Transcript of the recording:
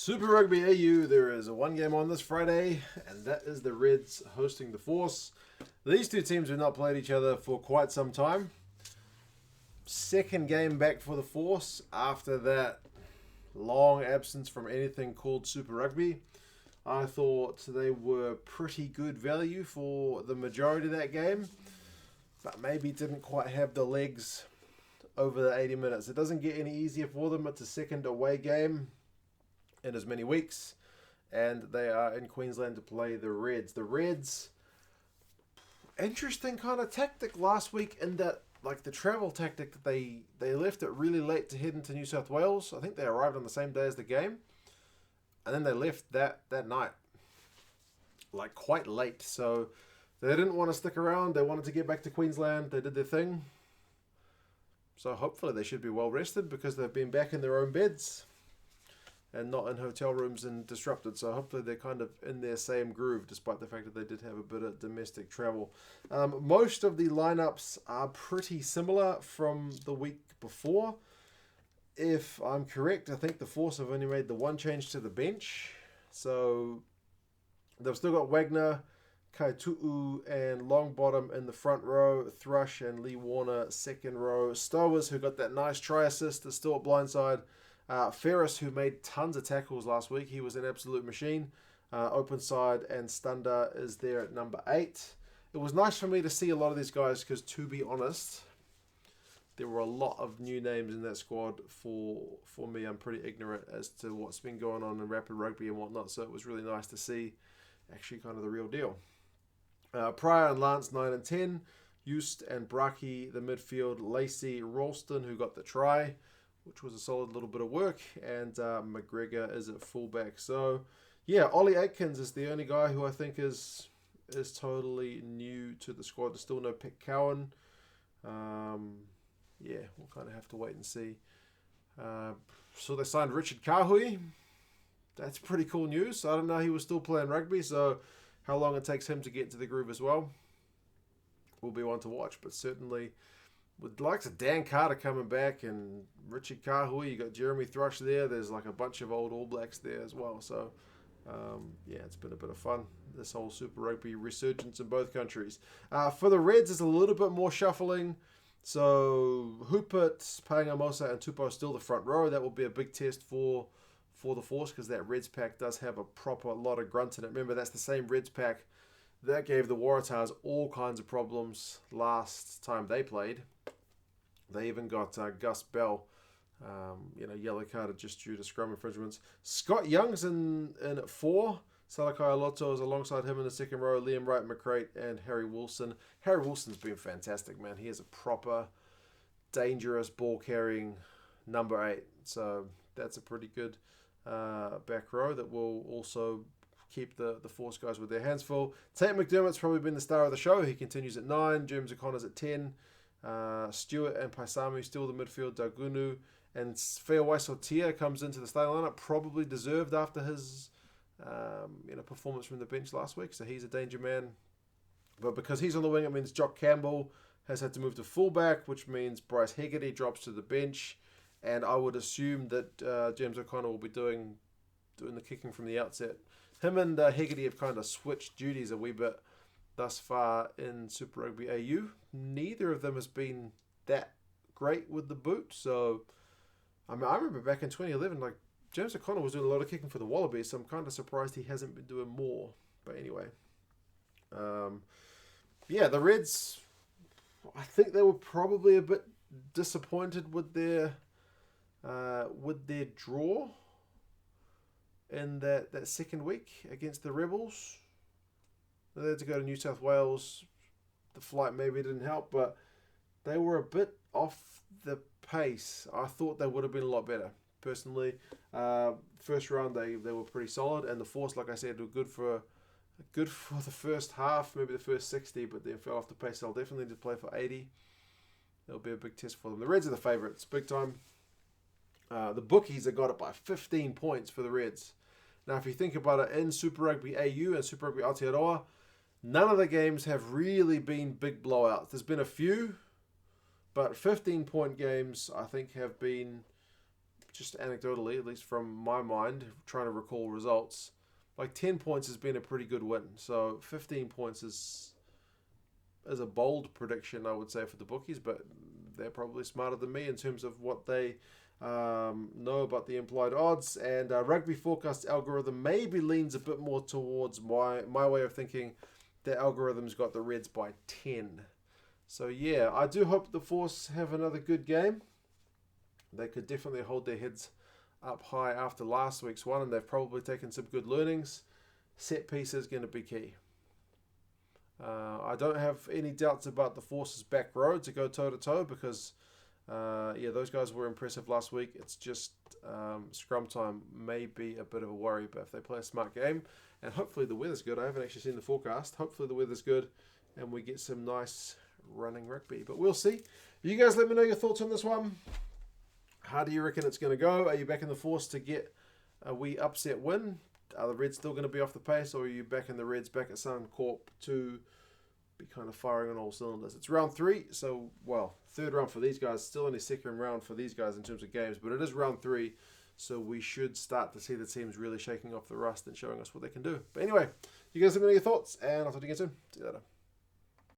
Super Rugby AU, there is a one game on this Friday, and that is the Reds hosting the Force. These two teams have not played each other for quite some time. Second game back for the Force after that long absence from anything called Super Rugby. I thought they were pretty good value for the majority of that game, but maybe didn't quite have the legs over the 80 minutes. It doesn't get any easier for them. It's a second away game in as many weeks, and they are in Queensland to play the Reds. The Reds, interesting kind of tactic last week in that, like the travel tactic that they left it really late to head into New South Wales. I think they arrived on the same day as the game, and then they left that night, like quite late. So they didn't want to stick around. They wanted to get back to Queensland. They did their thing. So hopefully they should be well rested because they've been back in their own beds and not in hotel rooms and disrupted. So hopefully they're kind of in their same groove, despite the fact that they did have a bit of domestic travel. Most of the lineups are pretty similar from the week before. If I'm correct, I think the Force have only made the one change to the bench. So they've still got Wagner, Kaitu'u, and Longbottom in the front row. Thrush and Lee Warner second row. Stowers, who got that nice try assist, is still at blindside. Ferris, who made tons of tackles last week, he was an absolute machine. Open side, and Stunder is there at number 8. It was nice for me to see a lot of these guys because, to be honest, there were a lot of new names in that squad for me. I'm pretty ignorant as to what's been going on in rapid rugby and whatnot, so it was really nice to see actually kind of the real deal. Pryor and Lance 9 and 10. Eust and Braki the midfield. Lacey, Ralston, who got the try, which was a solid little bit of work, and McGregor is at fullback. So, yeah, Ollie Atkins is the only guy who I think is totally new to the squad. There's still no Pick Cowan. Yeah, we'll kind of have to wait and see. So they signed Richard Kahui. That's pretty cool news. I don't know he was still playing rugby, so how long it takes him to get into the groove as well will be one to watch, but certainly with the likes of Dan Carter coming back and Richard Kahui, you got Jeremy Thrush there. There's like a bunch of old All Blacks there as well. So, yeah, it's been a bit of fun, this whole Super Rugby resurgence in both countries. For the Reds, there's a little bit more shuffling. So, Hupert, Paengamosa, and Tupou still the front row. That will be a big test for the Force because that Reds pack does have a proper lot of grunt in it. Remember, that's the same Reds pack that gave the Waratahs all kinds of problems last time they played. They even got Gus Bell, yellow carded just due to scrum infringements. Scott Young's in at 4. Salakai Aloto is alongside him in the second row. Liam Wright, McCrate, and Harry Wilson. Harry Wilson's been fantastic, man. He is a proper, dangerous ball-carrying number 8. So that's a pretty good back row that will also keep the Force guys with their hands full. Tate McDermott's probably been the star of the show. He continues at 9. James O'Connor's at 10. Stewart and Paisamu still the midfield. Dagunu and Feawai Sotia comes into the starting lineup, probably deserved after his performance from the bench last week. So he's a danger man. But because he's on the wing, it means Jock Campbell has had to move to fullback, which means Bryce Hegarty drops to the bench. And I would assume that James O'Connor will be doing the kicking from the outset. Him and Hegarty have kind of switched duties a wee bit thus far in Super Rugby AU. Neither of them has been that great with the boot. So, I remember back in 2011, like James O'Connor was doing a lot of kicking for the Wallabies, so I'm kind of surprised he hasn't been doing more. But anyway, the Reds, I think they were probably a bit disappointed with their draw in that second week against the Rebels. They had to go to New South Wales. The flight maybe didn't help, but they were a bit off the pace. I thought they would have been a lot better, personally. First round, they were pretty solid, and the Force, like I said, were good for the first half, maybe the first 60, but then fell off the pace. They'll definitely need to play for 80. It'll be a big test for them. The Reds are the favourites, big time. The bookies have got it by 15 points for the Reds. Now, if you think about it, in Super Rugby AU and Super Rugby Aotearoa, none of the games have really been big blowouts. There's been a few, but 15-point games, I think, have been just anecdotally, at least from my mind, trying to recall results, like 10 points has been a pretty good win. So 15 points is a bold prediction, I would say, for the bookies, but they're probably smarter than me in terms of what they know about the implied odds. And Rugby Forecast algorithm maybe leans a bit more towards my way of thinking. The algorithm's got the Reds by 10. So yeah, I do hope the Force have another good game. They could definitely hold their heads up high after last week's one, and they've probably taken some good learnings. Set piece is going to be key. I don't have any doubts about the Force's back row to go toe-to-toe because, those guys were impressive last week. It's just scrum time may be a bit of a worry, but if they play a smart game, and hopefully the weather's good. I haven't actually seen the forecast. Hopefully the weather's good, and we get some nice running rugby. But we'll see. You guys let me know your thoughts on this one. How do you reckon it's going to go? Are you back in the Force to get a wee upset win? Are the Reds still going to be off the pace, or are you back in the Reds back at Suncorp to be kind of firing on all cylinders? It's round 3, so, third round for these guys. Still only second round for these guys in terms of games, but it is round 3, so we should start to see the teams really shaking off the rust and showing us what they can do. But anyway, you guys let me know your thoughts, and I'll talk to you again soon. See you later.